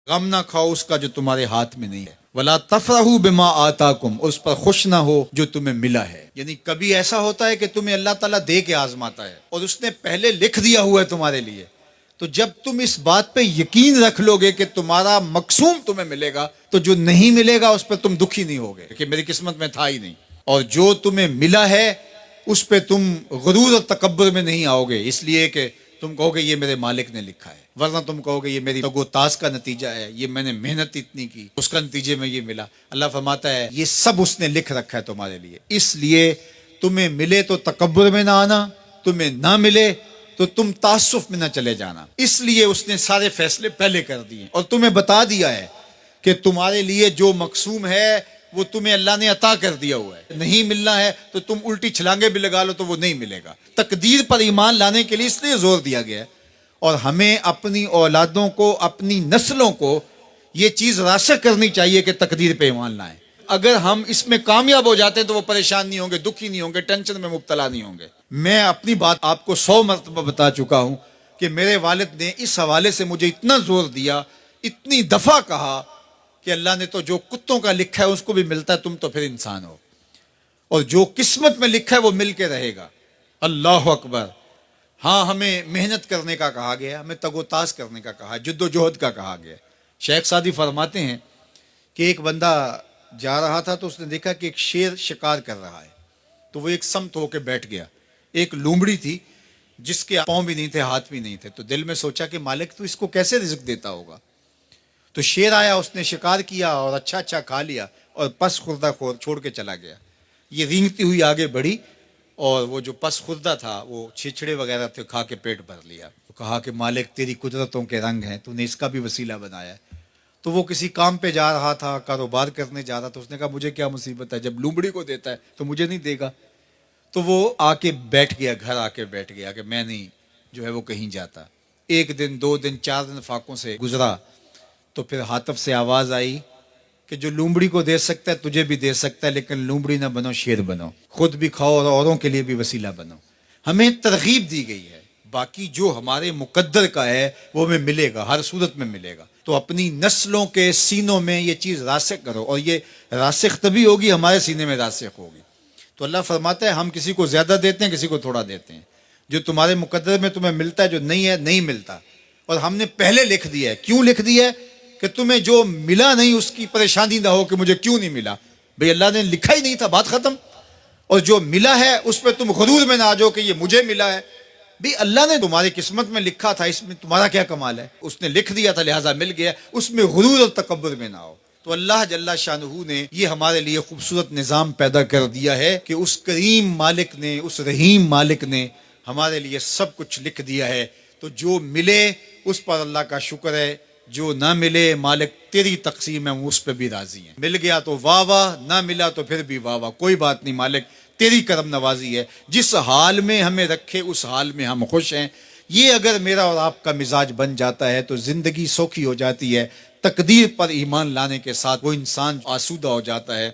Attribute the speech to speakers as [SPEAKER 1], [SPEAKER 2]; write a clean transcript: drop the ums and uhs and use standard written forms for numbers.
[SPEAKER 1] غم نہ کھاؤ اس کا جو تمہارے ہاتھ میں نہیں ہے، وَلَا تَفْرَحُوا بِمَا آتَاكُمْ، اور اس پر خوش نہ ہو جو تمہیں ملا ہے۔ یعنی کبھی ایسا ہوتا ہے کہ تمہیں اللہ تعالیٰ دے کے آزماتا ہے اور اس نے پہلے لکھ دیا ہوا ہے تمہارے لیے، تو جب تم اس بات پہ یقین رکھ لو گے کہ تمہارا مقصوم تمہیں ملے گا، تو جو نہیں ملے گا اس پہ تم دکھی نہیں ہوگے کہ میری قسمت میں تھا ہی نہیں، اور جو تمہیں ملا ہے اس پہ تم غرور اور تکبر میں نہیں آؤ گے، اس لیے کہ تم کہو گے یہ میرے مالک نے لکھا ہے، ورنہ تم کہو گے یہ میری تگ و تاز کا نتیجہ ہے، یہ میں نے محنت اتنی کی اس کا نتیجے میں یہ ملا۔ اللہ فرماتا ہے یہ سب اس نے لکھ رکھا ہے تمہارے لیے، اس لیے تمہیں ملے تو تکبر میں نہ آنا، تمہیں نہ ملے تو تم تعصف میں نہ چلے جانا، اس لیے اس نے سارے فیصلے پہلے کر دیے اور تمہیں بتا دیا ہے کہ تمہارے لیے جو مقسوم ہے وہ تمہیں اللہ نے عطا کر دیا ہوا ہے، نہیں ملنا ہے تو تم الٹی چھلانگے بھی لگا لو تو وہ نہیں ملے گا۔ تقدیر پر ایمان لانے کے لیے اس لیے زور دیا گیا ہے، اور ہمیں اپنی اولادوں کو، اپنی نسلوں کو یہ چیز راسخ کرنی چاہیے کہ تقدیر پہ ایمان لائیں۔ اگر ہم اس میں کامیاب ہو جاتے ہیں تو وہ پریشان نہیں ہوں گے، دکھی نہیں ہوں گے، ٹینشن میں مبتلا نہیں ہوں گے۔ میں اپنی بات آپ کو 100 مرتبہ بتا چکا ہوں کہ میرے والد نے اس حوالے سے مجھے اتنا زور دیا، اتنی دفعہ کہا کہ اللہ نے تو جو کتوں کا لکھا ہے اس کو بھی ملتا ہے، تم تو پھر انسان ہو، اور جو قسمت میں لکھا ہے وہ مل کے رہے گا۔ اللہ اکبر۔ ہاں، ہمیں محنت کرنے کا کہا گیا، ہمیں تگ و تاز کرنے کا کہا، جد و جہد کا کہا گیا۔ شیخ سعدی فرماتے ہیں کہ ایک بندہ جا رہا تھا تو اس نے دیکھا کہ ایک شیر شکار کر رہا ہے، تو وہ ایک سمت ہو کے بیٹھ گیا۔ ایک لومڑی تھی جس کے پاؤں بھی نہیں تھے، ہاتھ بھی نہیں تھے، تو دل میں سوچا کہ مالک تو اس کو کیسے رزق دیتا ہوگا۔ تو شیر آیا، اس نے شکار کیا اور اچھا اچھا کھا لیا اور پس خوردہ چھوڑ کے چلا گیا۔ یہ رینگتی ہوئی آگے بڑھی اور وہ جو پس خوردہ تھا وہ چھچڑے وغیرہ تھے، کھا کے پیٹ بھر لیا۔ تو کہا کہ مالک تیری قدرتوں کے رنگ ہیں، تو نے اس کا بھی وسیلہ بنایا ہے۔ تو وہ کسی کام پہ جا رہا تھا، کاروبار کرنے جا رہا تھا، اس نے کہا مجھے کیا مصیبت ہے، جب لومڑی کو دیتا ہے تو مجھے نہیں دے گا۔ تو وہ آ کے بیٹھ گیا، گھر آ کے بیٹھ گیا کہ میں نہیں جو ہے وہ کہیں جاتا۔ ایک دن، 2 دن، 4 دن فاقوں سے گزرا، تو پھر حاطب سے آواز آئی کہ جو لومڑی کو دے سکتا ہے تجھے بھی دے سکتا ہے، لیکن لومڑی نہ بنو، شیر بنو، خود بھی کھاؤ اور اوروں کے لیے بھی وسیلہ بنو۔ ہمیں ترغیب دی گئی ہے، باقی جو ہمارے مقدر کا ہے وہ ہمیں ملے گا، ہر صورت میں ملے گا۔ تو اپنی نسلوں کے سینوں میں یہ چیز راسخ کرو، اور یہ راسخ تبھی ہوگی ہمارے سینے میں راسخ ہوگی۔ تو اللہ فرماتا ہے ہم کسی کو زیادہ دیتے ہیں، کسی کو تھوڑا دیتے ہیں، جو تمہارے مقدر میں تمہیں ملتا ہے، جو نہیں ہے نہیں ملتا، اور ہم نے پہلے لکھ دیا ہے۔ کیوں لکھ دیا ہے؟ کہ تمہیں جو ملا نہیں اس کی پریشانی نہ ہو کہ مجھے کیوں نہیں ملا، بھئی اللہ نے لکھا ہی نہیں تھا، بات ختم۔ اور جو ملا ہے اس پہ تم غرور میں نہ آ جاؤ کہ یہ مجھے ملا ہے، بھی اللہ نے تمہاری قسمت میں لکھا تھا، اس میں تمہارا کیا کمال ہے، اس نے لکھ دیا تھا لہٰذا مل گیا، اس میں غرور اور تکبر میں نہ آؤ۔ تو اللہ جل شانہ نے یہ ہمارے لیے خوبصورت نظام پیدا کر دیا ہے کہ اس کریم مالک نے، اس رحیم مالک نے ہمارے لیے سب کچھ لکھ دیا ہے۔ تو جو ملے اس پر اللہ کا شکر ہے، جو نہ ملے مالک تیری تقسیم ہے، اس پہ بھی راضی ہیں۔ مل گیا تو واہ واہ، نہ ملا تو پھر بھی واہ واہ، کوئی بات نہیں، مالک تیری کرم نوازی ہے، جس حال میں ہمیں رکھے اس حال میں ہم خوش ہیں۔ یہ اگر میرا اور آپ کا مزاج بن جاتا ہے تو زندگی سوکھی ہو جاتی ہے، تقدیر پر ایمان لانے کے ساتھ وہ انسان آسودہ ہو جاتا ہے۔